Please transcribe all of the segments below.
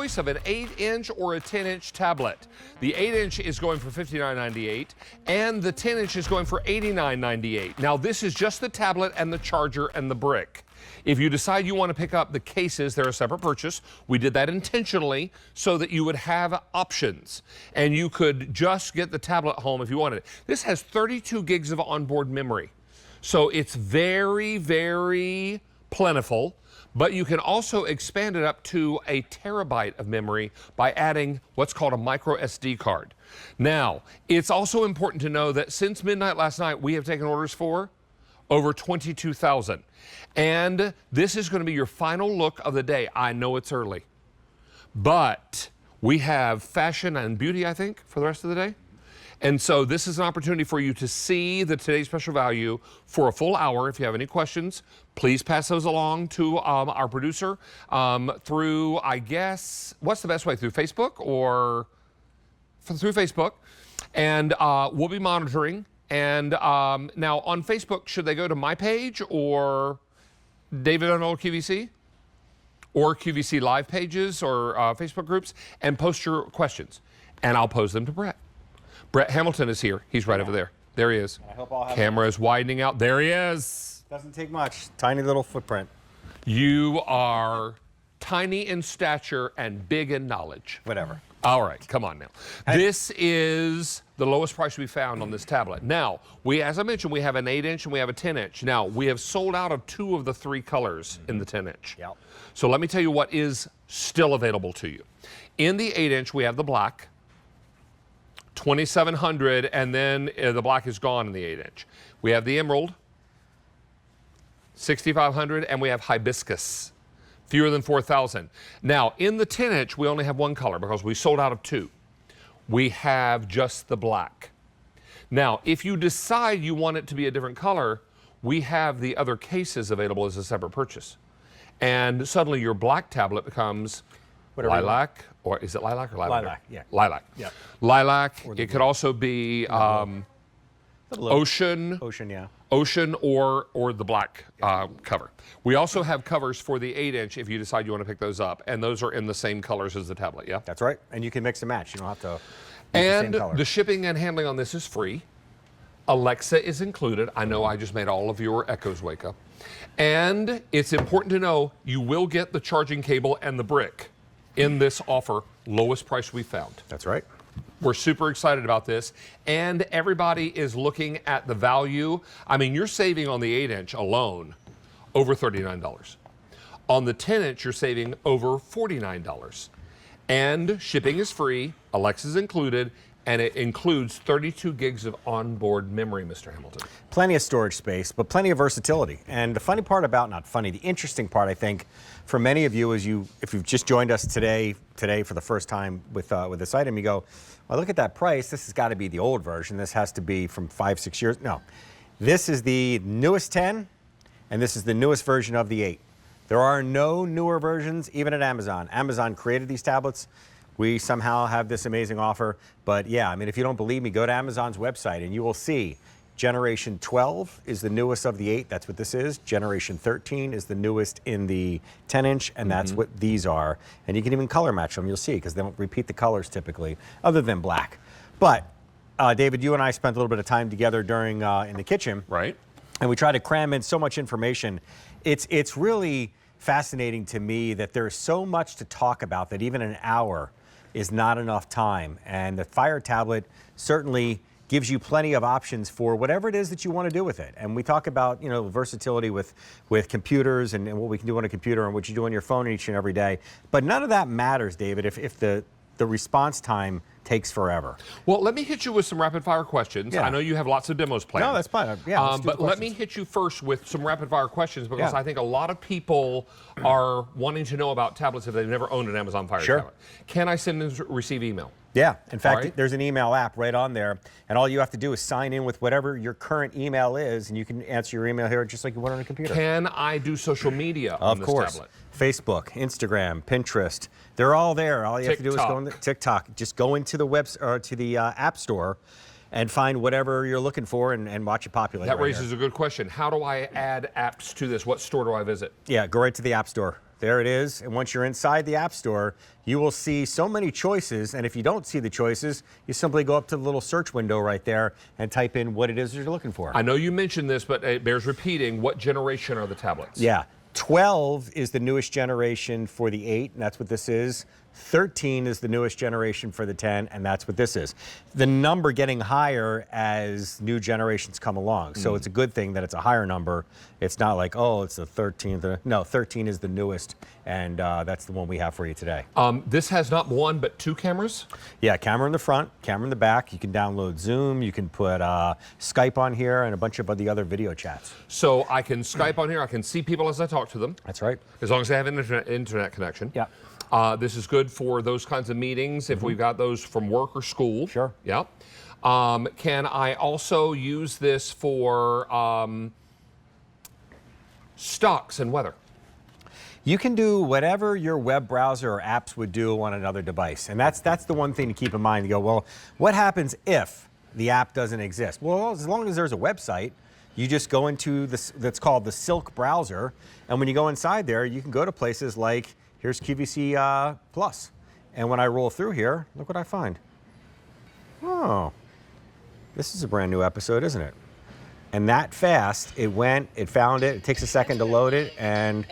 choice of an 8-inch or a 10-inch tablet. The 8-inch is going for $59.98, and the 10-inch is going for $89.98. Now, this is just the tablet and the charger and the brick. If you decide you want to pick up the cases, they're a separate purchase. We did that intentionally so that you would have options, and you could just get the tablet home if you wanted it. This has 32 gigs of onboard memory, so it's very, very plentiful, but you can also expand it up to a terabyte of memory by adding what's called a micro SD card. Now, it's also important to know that since midnight last night, we have taken orders for over 22,000. And this is going to be your final look of the day. I know it's early, but we have fashion and beauty, I think, for the rest of the day. And so this is an opportunity for you to see the Today's Special Value for a full hour. If you have any questions, please pass those along to our producer through, I guess, what's the best way? Through Facebook or through Facebook? And we'll be monitoring. And now on Facebook, should they go to my page or David Arnold QVC or QVC live pages or Facebook groups and post your questions? And I'll pose them to Brett. Brett Hamilton is here. He's right over there. There he is. I hope I'll have Camera is widening out. There he is. Doesn't take much. Tiny little footprint. You are tiny in stature and big in knowledge. Whatever. All right, come on now. This is the lowest price we found on this tablet. Now, as I mentioned, we have an 8-inch and we have a 10-inch. Now, we have sold out of 2 of the 3 colors in the 10-inch. Yep. So let me tell you what is still available to you. In the 8-inch, we have the black, $2,700, and then the black is gone in the 8-inch. We have the emerald, $6,500, and we have hibiscus, fewer than 4,000. Now, in the 10-inch, we only have 1 color because we sold out of 2. We have just the black. Now, if you decide you want it to be a different color, we have the other cases available as a separate purchase. And suddenly your black tablet becomes lilac, or is it lilac or lavender? Lilac, yeah. Lilac. Yeah. Lilac. It could also be ocean. Ocean, yeah. Ocean or the black cover. We also have covers for the 8-inch if you decide you want to pick those up, and those are in the same colors as the tablet, yeah? That's right. And you can mix and match. You don't have to use and the same color. The shipping and handling on this is free. Alexa is included. I know I just made all of your echoes wake up. And it's important to know you will get the charging cable and the brick in this offer, lowest price we found. That's right. We're super excited about this, and everybody is looking at the value. I mean, you're saving on the 8-inch alone over $39. On the 10-inch, you're saving over $49. And shipping is free, Alexa's included, and it includes 32 gigs of onboard memory, Mr. Hamilton. Plenty of storage space, but plenty of versatility. And the funny part about, not funny, the interesting part, I think, for many of you is if you've just joined us today for the first time with this item, you go, well, look at that price. This has got to be the old version. This has to be from 5-6 years. No, this is the newest 10, and this is the newest version of the 8. There are no newer versions, even at Amazon. Amazon created these tablets. We somehow have this amazing offer. But yeah, I mean, if you don't believe me, go to Amazon's website and you will see Generation 12 is the newest of the 8. That's what this is. Generation 13 is the newest in the 10-inch, and that's what these are. And you can even color match them, you'll see, because they don't repeat the colors typically, other than black. But, David, you and I spent a little bit of time together during in the kitchen. Right. And we tried to cram in so much information. It's really fascinating to me that there's so much to talk about that even an hour is not enough time. And the Fire tablet certainly gives you plenty of options for whatever it is that you want to do with it. And we talk about, you know, versatility with computers and what we can do on a computer and what you do on your phone each and every day. But none of that matters, David, if the response time takes forever. Well, let me hit you with some rapid fire questions. Yeah. I know you have lots of demos planned. No, that's fine. Yeah, but let me hit you first with some rapid fire questions because I think a lot of people are wanting to know about tablets if they've never owned an Amazon Fire tablet. Can I send and receive email? Yeah. In fact, there's an email app right on there, and all you have to do is sign in with whatever your current email is, and you can answer your email here just like you would on a computer. Can I do social media on this tablet? Facebook, Instagram, Pinterest, they're all there. All you have to do is go into TikTok. Just go into the App Store and find whatever you're looking for and watch it populate. That raises a good question. How do I add apps to this? What store do I visit? Yeah, go right to the App Store. There it is. And once you're inside the App Store, you will see so many choices. And if you don't see the choices, you simply go up to the little search window right there and type in what it is you're looking for. I know you mentioned this, but it bears repeating. What generation are the tablets? Yeah. 12 is the newest generation for the 8, and that's what this is. 13 is the newest generation for the 10, and that's what this is. The number getting higher as new generations come along. So it's a good thing that it's a higher number. It's not like, oh, it's the 13th. No, 13 is the newest, and that's the one we have for you today. This has not one, but 2 cameras? Yeah, camera in the front, camera in the back. You can download Zoom. You can put Skype on here and a bunch of the other video chats. So I can Skype on here. I can see people as I talk to them. That's right. As long as they have an internet connection. Yeah. This is good for those kinds of meetings if we've got those from work or school. Sure. Yeah. Can I also use this for stocks and weather? You can do whatever your web browser or apps would do on another device. And that's the one thing to keep in mind. You go, well, what happens if the app doesn't exist? Well, as long as there's a website, you just go into this that's called the Silk browser. And when you go inside there, you can go to places like, here's QVC Plus. And when I roll through here, look what I find. Oh, this is a brand new episode, isn't it? And that fast, it went, it found it. It takes a second to load it, and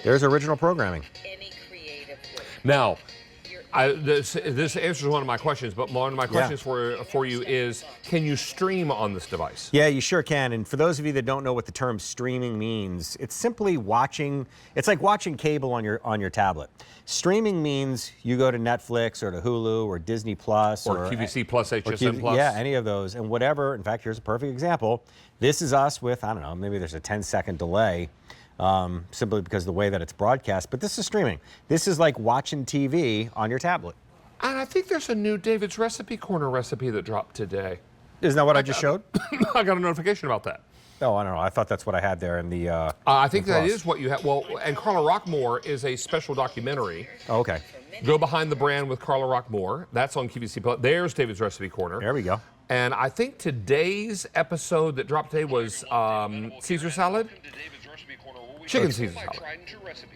there's original programming. Now, this answers one of my questions, but one of my questions for you is, can you stream on this device? Yeah, you sure can. And for those of you that don't know what the term streaming means, it's simply watching. It's like watching cable on your tablet. Streaming means you go to Netflix or to Hulu or Disney Plus or QVC Plus, HSN Plus. Yeah, any of those. And whatever. In fact, here's a perfect example. This is us with, I don't know, maybe there's a 10-second delay. Simply because of the way that it's broadcast. But this is streaming. This is like watching TV on your tablet. And I think there's a new David's Recipe Corner recipe that dropped today. Isn't that what I just showed? I got a notification about that. Oh, I don't know. I thought that's what I had there in the. I think that is what you have. Well, and Carla Rockmore is a special documentary. Oh, okay. Go Behind the Brand with Carla Rockmore. That's on QVC Plus. There's David's Recipe Corner. There we go. And I think today's episode that dropped today was Caesar salad. Chicken Caesar salad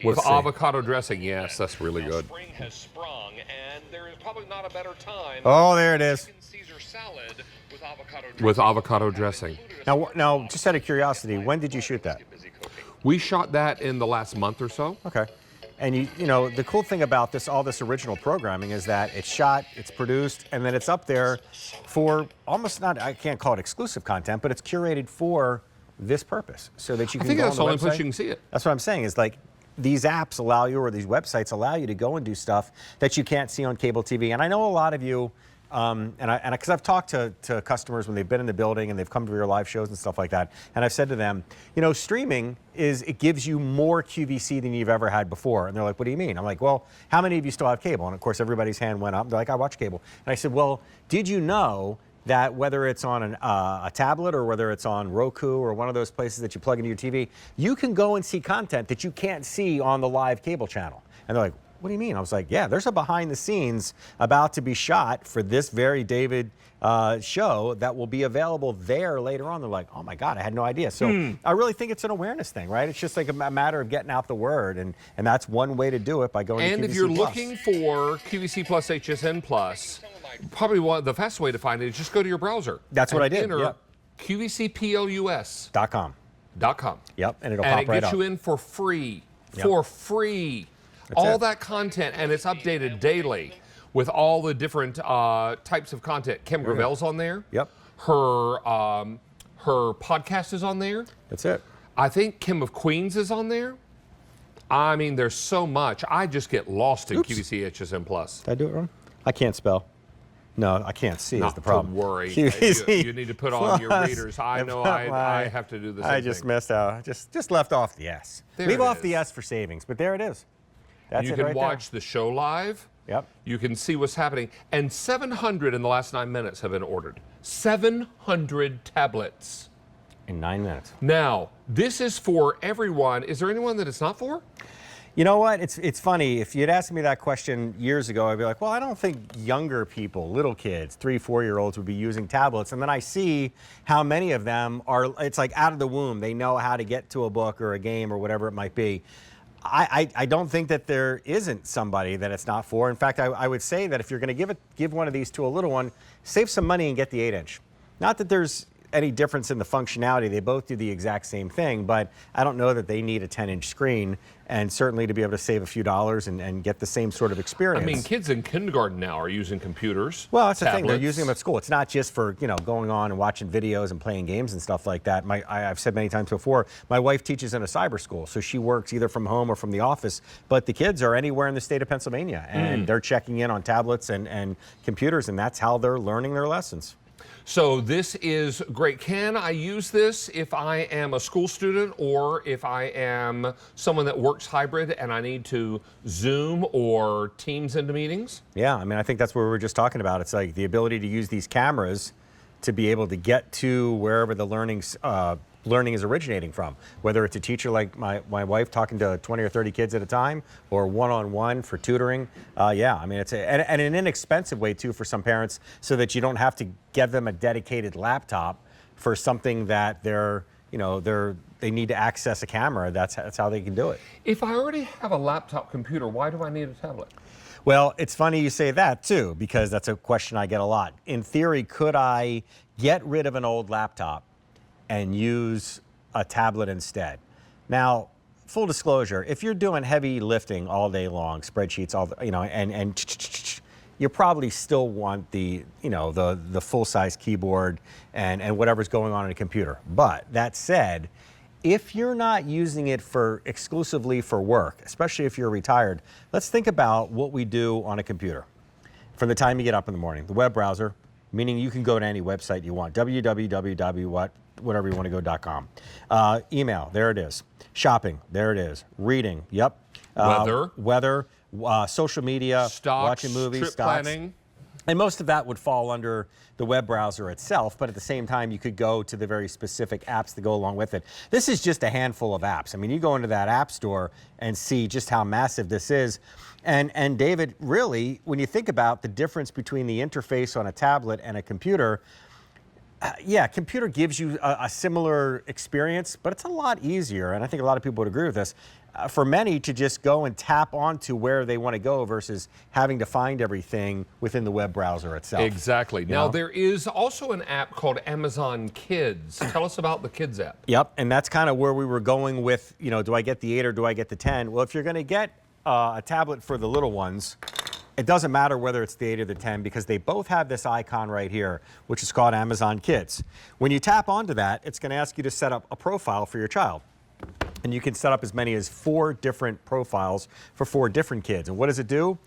with avocado dressing. Yes, that's really good. Spring has sprung, and there is probably not a better time. Oh, there it is. Chicken Caesar salad with avocado dressing. Now, just out of curiosity, when did you shoot that? We shot that in the last month or so. Okay. And you know, the cool thing about all this original programming is that it's shot, it's produced, and then it's up there for almost not, I can't call it exclusive content, but it's curated for this purpose so that you can go on the website. I think that's the only place you can see it. That's what I'm saying is like these apps allow you, or these websites allow you to go and do stuff that you can't see on cable TV. And I know a lot of you, because I've talked to customers when they've been in the building and they've come to your live shows and stuff like that, and I've said to them, you know, streaming it gives you more QVC than you've ever had before. And they're like, what do you mean? I'm like, well, how many of you still have cable? And of course, everybody's hand went up. They're like, I watch cable. And I said, well, did you know that whether it's on a tablet or whether it's on Roku or one of those places that you plug into your TV, you can go and see content that you can't see on the live cable channel? And they're like, what do you mean? I was like, yeah, there's a behind the scenes about to be shot for this very David show that will be available there later on. They're like, oh my God, I had no idea. So I really think it's an awareness thing, right? It's just like a matter of getting out the word, and that's one way to do it by going to QVC+. And if you're looking for QVC Plus, HSN Plus, probably the fastest way to find it is just go to your browser. That's what I did. Enter QVCPLUS.com. Yep, and it'll pop right up. And it gets you in for free. Yep. For free. All that content, and it's updated daily with all the different types of content. Kim Gravel's on there. Yep. Her podcast is on there. That's it. I think Kim of Queens is on there. I mean, there's so much. I just get lost in QVC HSN Plus. Did I do it wrong? I can't spell. No, I can't see is the problem. Not to worry. You need to put on your readers. I know I have to do the same thing. I just messed out. Just left off the S. Leave off the S for savings, but there it is. That's you it can right watch there. the show live. Yep. You can see what's happening. And 700 in the last 9 minutes have been ordered. 700 tablets. In 9 minutes. Now, this is for everyone. Is there anyone that it's not for? You know what? It's funny. If you'd asked me that question years ago, I'd be like, well, I don't think younger people, little kids, 3-4-year-olds would be using tablets. And then I see how many of them are, it's like out of the womb. They know how to get to a book or a game or whatever it might be. I don't think that there isn't somebody that it's not for. In fact, I would say that if you're going to give one of these to a little one, save some money and get the 8-inch. Not that there's any difference in the functionality. They both do the exact same thing, but I don't know that they need a 10-inch screen, and certainly to be able to save a few dollars and get the same sort of experience. I mean, kids in kindergarten now are using computers. Well, that's the thing. They're tablets. using them at school. It's not just for, going on and watching videos and playing games and stuff like that. I've said many times before, my wife teaches in a cyber school, so she works either from home or from the office, but the kids are anywhere in the state of Pennsylvania, and they're checking in on tablets and computers, and that's how they're learning their lessons. So this is great. Can I use this if I am a school student or if I am someone that works hybrid and I need to Zoom or Teams into meetings? Yeah, I mean, I think that's what we were just talking about. It's like the ability to use these cameras to be able to get to wherever the learning is originating from, whether it's a teacher like my wife talking to 20 or 30 kids at a time, or one-on-one for tutoring. Yeah, I mean, it's and an inexpensive way too for some parents, so that you don't have to give them a dedicated laptop for something that they need to access a camera. That's how they can do it. If I already have a laptop computer, why do I need a tablet? Well, it's funny you say that too, because that's a question I get a lot. In theory, could I get rid of an old laptop and use a tablet instead? Now, full disclosure, if you're doing heavy lifting all day long, spreadsheets, and you probably still want the full-size keyboard and whatever's going on in a computer. But that said, if you're not using it exclusively for work, especially if you're retired, let's think about what we do on a computer. From the time you get up in the morning, the web browser, meaning you can go to any website you want, whatever you want to go.com. Email, there it is. Shopping, there it is. Reading, yep. Weather, social media, stocks, watching movies, trip stocks. planning. And most of that would fall under the web browser itself, but at the same time, you could go to the very specific apps that go along with it. This is just a handful of apps. I mean, you go into that app store and see just how massive this is. And David, really, when you think about the difference between the interface on a tablet and a computer, yeah, computer gives you a similar experience, but it's a lot easier, and I think a lot of people would agree with this, for many to just go and tap onto where they want to go versus having to find everything within the web browser itself. Exactly. Now, there is also an app called Amazon Kids. Tell us about the Kids app. Yep, and that's kind of where we were going with, do I get the 8 or do I get the 10? Well, if you're going to get a tablet for the little ones, it doesn't matter whether it's the 8 or the 10, because they both have this icon right here, which is called Amazon Kids. When you tap onto that, it's going to ask you to set up a profile for your child. And you can set up as many as 4 different profiles for 4 different kids. And what does it do?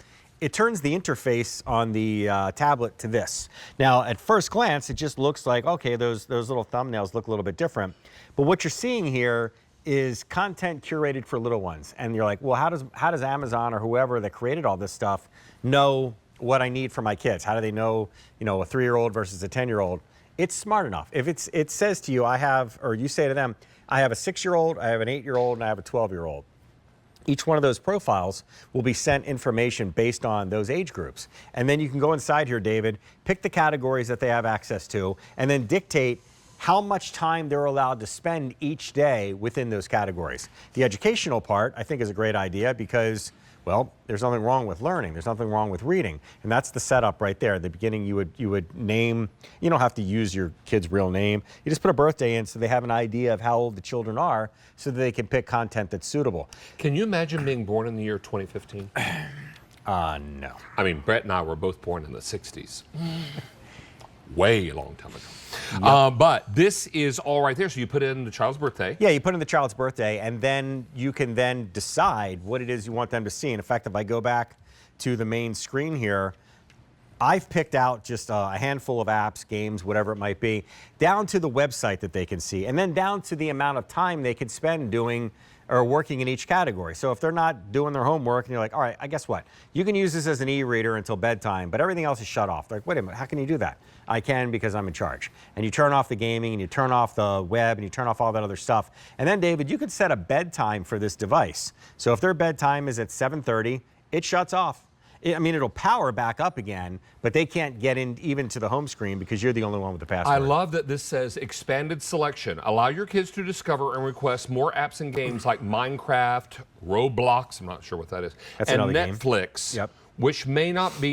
It turns the interface on the tablet to this. Now, at first glance, it just looks like, okay, those little thumbnails look a little bit different. But what you're seeing here is content curated for little ones. And you're like, well, how does Amazon or whoever that created all this stuff know what I need for my kids? How do they know, a 3-year-old versus a 10-year-old? It's smart enough. If it says to you, you say to them, I have a 6-year-old, I have an 8-year-old, and I have a 12-year-old. Each one of those profiles will be sent information based on those age groups. And then you can go inside here, David, pick the categories that they have access to, and then dictate how much time they're allowed to spend each day within those categories. The educational part, I think, is a great idea because, well, there's nothing wrong with learning. There's nothing wrong with reading. And that's the setup right there. At the beginning, you would name, you don't have to use your kid's real name. You just put a birthday in so they have an idea of how old the children are so that they can pick content that's suitable. Can you imagine being born in the year 2015? No. I mean, Brett and I were both born in the 60s. Way a long time ago. Yep. But this is all right there. So you put in the child's birthday. Yeah, you put in the child's birthday, and then you can then decide what it is you want them to see. And in fact, if I go back to the main screen here, I've picked out just a handful of apps, games, whatever it might be, down to the website that they can see, and then down to the amount of time they can spend doing or working in each category. So if they're not doing their homework and you're like, all right, I guess what? You can use this as an e-reader until bedtime, but everything else is shut off. They're like, wait a minute, how can you do that? I can because I'm in charge. And you turn off the gaming and you turn off the web and you turn off all that other stuff. And then, David, you could set a bedtime for this device. So if their bedtime is at 7:30, it shuts off. I mean, it'll power back up again, but they can't get in even to the home screen because you're the only one with the password. I love that this says expanded selection. Allow your kids to discover and request more apps and games like Minecraft, Roblox, I'm not sure what that is, That's and another game. Netflix, Yep. which may not be